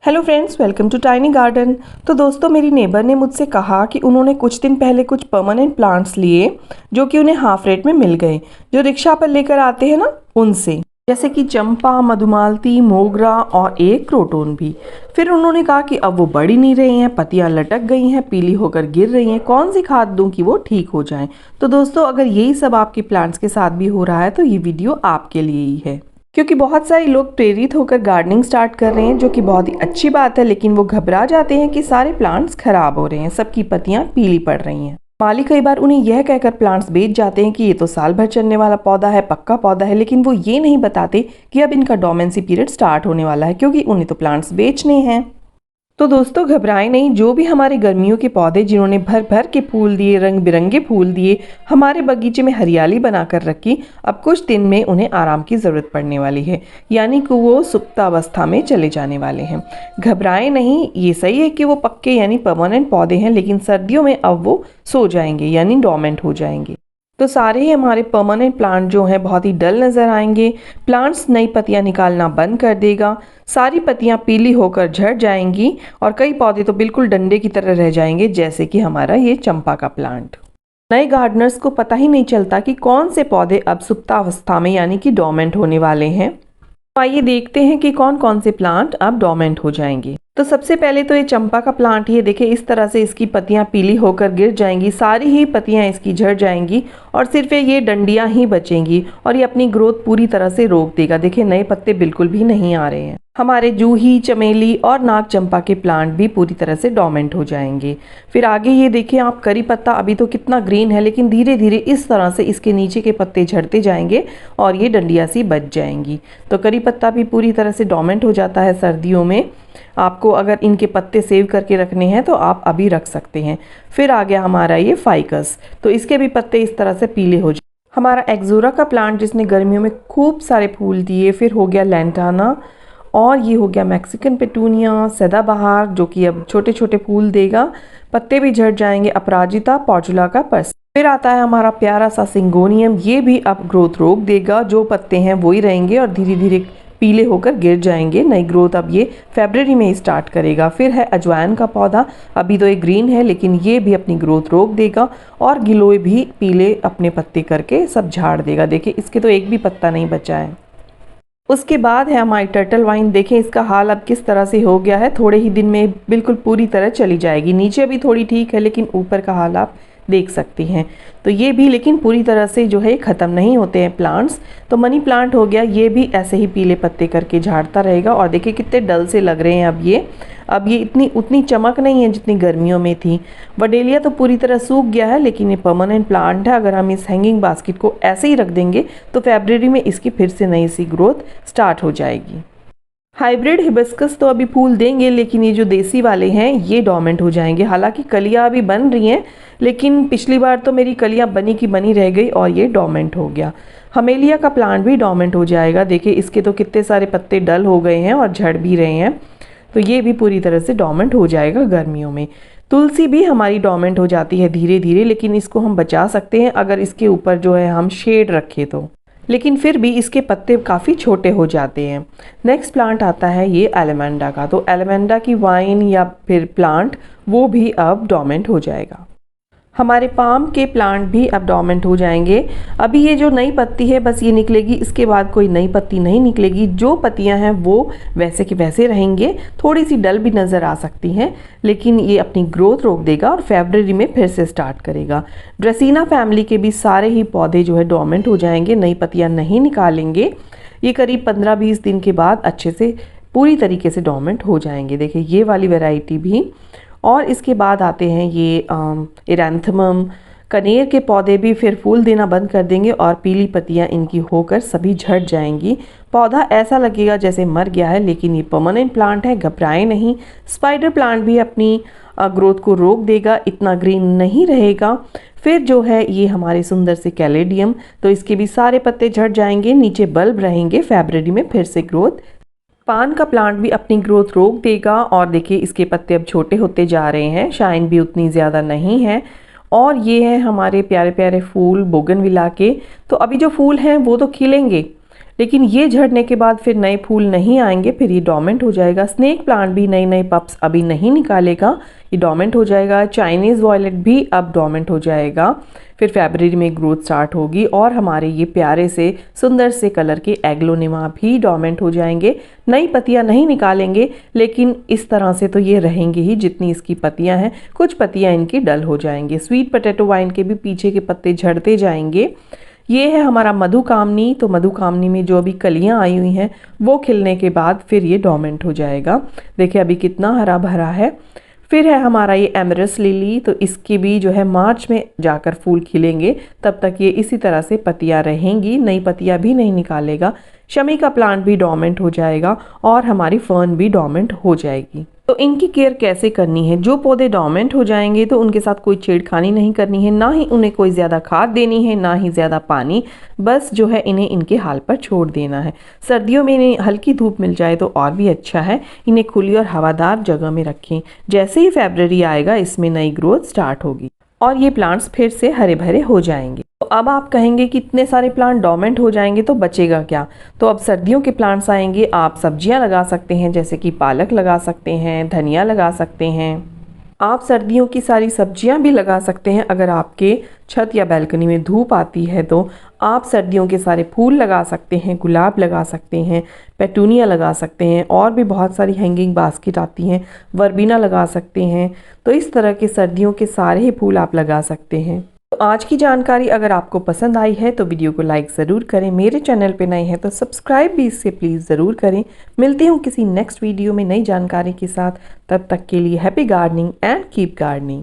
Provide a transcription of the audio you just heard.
Hello friends, welcome to Tiny Garden. तो दोस्तों, मेरी नेबर ने मुझसे कहा कि उन्होंने कुछ दिन पहले कुछ परमानेंट प्लांट्स लिए जो कि उन्हें हाफ रेट में मिल गए, जो रिक्शा पर लेकर आते हैं ना उनसे, जैसे कि चंपा, मधुमालती, मोगरा और एक क्रोटोन भी। फिर उन्होंने कहा कि अब वो बढ़ ही नहीं रही हैं, पत्तियां लटक गई हैं, पीली होकर गिर रही हैं, कौन सी खाद दूं कि वो ठीक हो जाएं। तो दोस्तों, अगर यही सब आपके प्लांट्स के साथ भी हो रहा है तो ये वीडियो आपके लिए ही है, क्योंकि बहुत सारे लोग प्रेरित होकर गार्डनिंग स्टार्ट कर रहे हैं, जो कि बहुत ही अच्छी बात है। लेकिन वो घबरा जाते हैं कि सारे प्लांट्स खराब हो रहे हैं, सबकी पत्तियां पीली पड़ रही हैं। माली कई बार उन्हें यह कहकर प्लांट्स बेच जाते हैं कि ये तो साल भर चलने वाला पौधा है, पक्का पौधा है, लेकिन वो ये नहीं बताते कि अब इनका डोमेंसी पीरियड स्टार्ट होने वाला है, क्योंकि उन्हें तो प्लांट्स बेचने हैं। तो दोस्तों, घबराएं नहीं। जो भी हमारे गर्मियों के पौधे जिन्होंने भर भर के फूल दिए, रंग बिरंगे फूल दिए, हमारे बगीचे में हरियाली बनाकर रखी, अब कुछ दिन में उन्हें आराम की ज़रूरत पड़ने वाली है, यानी कि वो सुप्तावस्था में चले जाने वाले हैं। घबराएं नहीं। ये सही है कि वो पक्के यानी परमानेंट पौधे हैं, लेकिन सर्दियों में अब वो सो जाएंगे यानी डोमेंट हो जाएंगे। तो सारे ही हमारे परमानेंट प्लांट जो हैं बहुत ही डल नज़र आएंगे। प्लांट्स नई पत्तियां निकालना बंद कर देगा, सारी पत्तियां पीली होकर झड़ जाएंगी और कई पौधे तो बिल्कुल डंडे की तरह रह जाएंगे, जैसे कि हमारा ये चंपा का प्लांट। नए गार्डनर्स को पता ही नहीं चलता कि कौन से पौधे अब सुप्तावस्था में यानी कि डोमेंट होने वाले हैं। तो आइए देखते हैं कि कौन कौन से प्लांट अब डोमेंट हो जाएंगे। तो सबसे पहले तो ये चंपा का प्लांट ही है। देखिए, इस तरह से इसकी पत्तियां पीली होकर गिर जाएंगी, सारी ही पत्तियां इसकी झड़ जाएंगी और सिर्फ ये डंडियां ही बचेंगी और ये अपनी ग्रोथ पूरी तरह से रोक देगा। देखिए, नए पत्ते बिल्कुल भी नहीं आ रहे हैं। हमारे जूही, चमेली और नाग चंपा के प्लांट भी पूरी तरह से डोमेंट हो जाएंगे। फिर आगे ये देखिए आप, करी पत्ता अभी तो कितना ग्रीन है, लेकिन धीरे धीरे इस तरह से इसके नीचे के पत्ते झड़ते जाएंगे और ये डंडियां सी बच जाएंगी। तो करी पत्ता भी पूरी तरह से डोमेंट हो जाता है सर्दियों में। आपको अगर इनके पत्ते सेव करके रखने हैं तो आप अभी रख सकते हैं। फिर आ गया हमारा ये फाइकस, तो इसके भी पत्ते इस तरह से पीले हो जाए। हमारा एक्जोरा का प्लांट जिसने गर्मियों में खूब सारे फूल दिए। फिर हो गया लैंटाना और ये हो गया मैक्सिकन पेटूनिया, सदाबहार जो कि अब छोटे छोटे फूल देगा, पत्ते भी झड़ जाएंगे। अपराजिता, पॉर्चुला का पर्स। फिर आता है हमारा प्यारा सा सिंगोनियम, ये भी अब ग्रोथ रोक देगा, जो पत्ते हैं वही रहेंगे और धीरे धीरे पीले होकर गिर जाएंगे। नई ग्रोथ अब ये फरवरी में ही स्टार्ट करेगा। फिर है अजवाइन का पौधा, अभी तो ये ग्रीन है लेकिन ये भी अपनी ग्रोथ रोक देगा और गिलोय भी पीले अपने पत्ते करके सब झाड़ देगा। देखिए, इसके तो एक भी पत्ता नहीं बचा है। उसके बाद है हमारी टर्टल वाइन। देखें इसका हाल अब किस तरह से हो गया है, थोड़े ही दिन में बिल्कुल पूरी तरह चली जाएगी। नीचे भी थोड़ी ठीक है, लेकिन ऊपर का हाल आप देख सकती हैं। तो ये भी लेकिन पूरी तरह से जो है ख़त्म नहीं होते हैं प्लांट्स। तो मनी प्लांट हो गया, ये भी ऐसे ही पीले पत्ते करके झाड़ता रहेगा और देखिए कितने डल से लग रहे हैं अब ये इतनी उतनी चमक नहीं है जितनी गर्मियों में थी। वडेलिया तो पूरी तरह सूख गया है, लेकिन ये परमानेंट प्लांट है। अगर हम इस हैंगिंग बास्केट को ऐसे ही रख देंगे तो फरवरी में इसकी फिर से नई सी ग्रोथ स्टार्ट हो जाएगी। हाइब्रिड हिबिस्कस तो अभी फूल देंगे, लेकिन ये जो देसी वाले हैं ये डोमेंट हो जाएंगे। हालांकि कलियां अभी बन रही हैं, लेकिन पिछली बार तो मेरी कलियां बनी की बनी रह गई और ये डोमेंट हो गया। हमेलिया का प्लांट भी डोमेंट हो जाएगा। देखिए, इसके तो कितने सारे पत्ते डल हो गए हैं और झड़ भी रहे हैं, तो ये भी पूरी तरह से डोमेंट हो जाएगा गर्मियों में। तुलसी भी हमारी डोमेंट हो जाती है धीरे धीरे, लेकिन इसको हम बचा सकते हैं अगर इसके ऊपर जो है हम शेड रखें तो, लेकिन फिर भी इसके पत्ते काफ़ी छोटे हो जाते हैं। नेक्स्ट प्लांट आता है ये एलेमेंडा का। तो एलेमेंडा की वाइन या फिर प्लांट वो भी अब डोमेंट हो जाएगा। हमारे पाम के प्लांट भी अब डोमेंट हो जाएंगे। अभी ये जो नई पत्ती है बस ये निकलेगी, इसके बाद कोई नई पत्ती नहीं निकलेगी। जो पत्तियां हैं वो वैसे के वैसे रहेंगे, थोड़ी सी डल भी नज़र आ सकती हैं, लेकिन ये अपनी ग्रोथ रोक देगा और फरवरी में फिर से स्टार्ट करेगा। ड्रेसीना फैमिली के भी सारे ही पौधे जो है डोमेंट हो जाएंगे, नई पत्तियाँ नहीं निकालेंगे। ये करीब 15-20 दिन के बाद अच्छे से पूरी तरीके से डोमेंट हो जाएंगे। देखिए ये वाली वैरायटी भी। और इसके बाद आते हैं ये एरेंथमम, कनेर के पौधे भी फिर फूल देना बंद कर देंगे और पीली पत्तियां इनकी होकर सभी झड़ जाएंगी। पौधा ऐसा लगेगा जैसे मर गया है, लेकिन ये परमानेंट प्लांट है, घबराएं नहीं। स्पाइडर प्लांट भी अपनी ग्रोथ को रोक देगा, इतना ग्रीन नहीं रहेगा। फिर जो है ये हमारे सुंदर से कैलेडियम, तो इसके भी सारे पत्ते झड़ जाएंगे, नीचे बल्ब रहेंगे, फरवरी में फिर से ग्रोथ। पान का प्लांट भी अपनी ग्रोथ रोक देगा और देखिए इसके पत्ते अब छोटे होते जा रहे हैं, शाइन भी उतनी ज़्यादा नहीं है। और ये है हमारे प्यारे प्यारे फूल बोगनविला के। तो अभी जो फूल हैं वो तो खिलेंगे, लेकिन ये झड़ने के बाद फिर नए फूल नहीं आएंगे, फिर ये डोमेंट हो जाएगा। स्नेक प्लांट भी नए नए पप्स अभी नहीं निकालेगा, ये डोमेंट हो जाएगा। चाइनीज़ वॉयलेट भी अब डोमेंट हो जाएगा, फिर फरवरी में ग्रोथ स्टार्ट होगी और हमारे ये प्यारे से सुंदर से कलर के एग्लोनिमा भी डोमेंट हो जाएंगे। नई पत्तियां नहीं निकालेंगे, लेकिन इस तरह से तो ये रहेंगे ही जितनी इसकी पत्तियां हैं। कुछ पत्तियां इनकी डल हो जाएंगी। स्वीट पोटैटो वाइन के भी पीछे के पत्ते झड़ते जाएंगे। ये है हमारा मधुकामनी। तो मधुकामनी में जो अभी कलियां आई हुई हैं वो खिलने के बाद फिर ये डोमेंट हो जाएगा। देखिए अभी कितना हरा भरा है। फिर है हमारा ये एमरस लिली। तो इसकी भी जो है मार्च में जाकर फूल खिलेंगे, तब तक ये इसी तरह से पत्तियां रहेंगी, नई पत्तियां भी नहीं निकालेगा। शमी का प्लांट भी डोमेंट हो जाएगा और हमारी फर्न भी डोमेंट हो जाएगी। तो इनकी केयर कैसे करनी है? जो पौधे डोमेंट हो जाएंगे तो उनके साथ कोई छेड़खानी नहीं करनी है, ना ही उन्हें कोई ज़्यादा खाद देनी है, ना ही ज़्यादा पानी। बस जो है इन्हें इनके हाल पर छोड़ देना है। सर्दियों में इन्हें हल्की धूप मिल जाए तो और भी अच्छा है। इन्हें खुली और हवादार जगह में रखें। जैसे ही फरवरी आएगा इसमें नई ग्रोथ स्टार्ट होगी और ये प्लांट्स फिर से हरे भरे हो जाएंगे। तो अब आप कहेंगे कि इतने सारे प्लांट डोमेंट हो जाएंगे तो बचेगा क्या? तो अब सर्दियों के प्लांट्स आएंगे। आप सब्जियां लगा सकते हैं, जैसे कि पालक लगा सकते हैं, धनिया लगा सकते हैं। आप सर्दियों की सारी सब्जियां भी लगा सकते हैं। अगर आपके छत या बैल्कनी में धूप आती है तो आप सर्दियों के सारे फूल लगा सकते हैं। गुलाब लगा सकते हैं, पेटूनिया लगा सकते हैं, और भी बहुत सारी हैंगिंग बास्केट आती हैं, वर्बीना लगा सकते हैं। तो इस तरह के सर्दियों के सारे ही फूल आप लगा सकते हैं। तो आज की जानकारी अगर आपको पसंद आई है तो वीडियो को लाइक ज़रूर करें। मेरे चैनल पे नए हैं तो सब्सक्राइब भी इससे प्लीज़ ज़रूर करें। मिलती हूँ किसी नेक्स्ट वीडियो में नई जानकारी के साथ। तब तक के लिए happy gardening and keep gardening.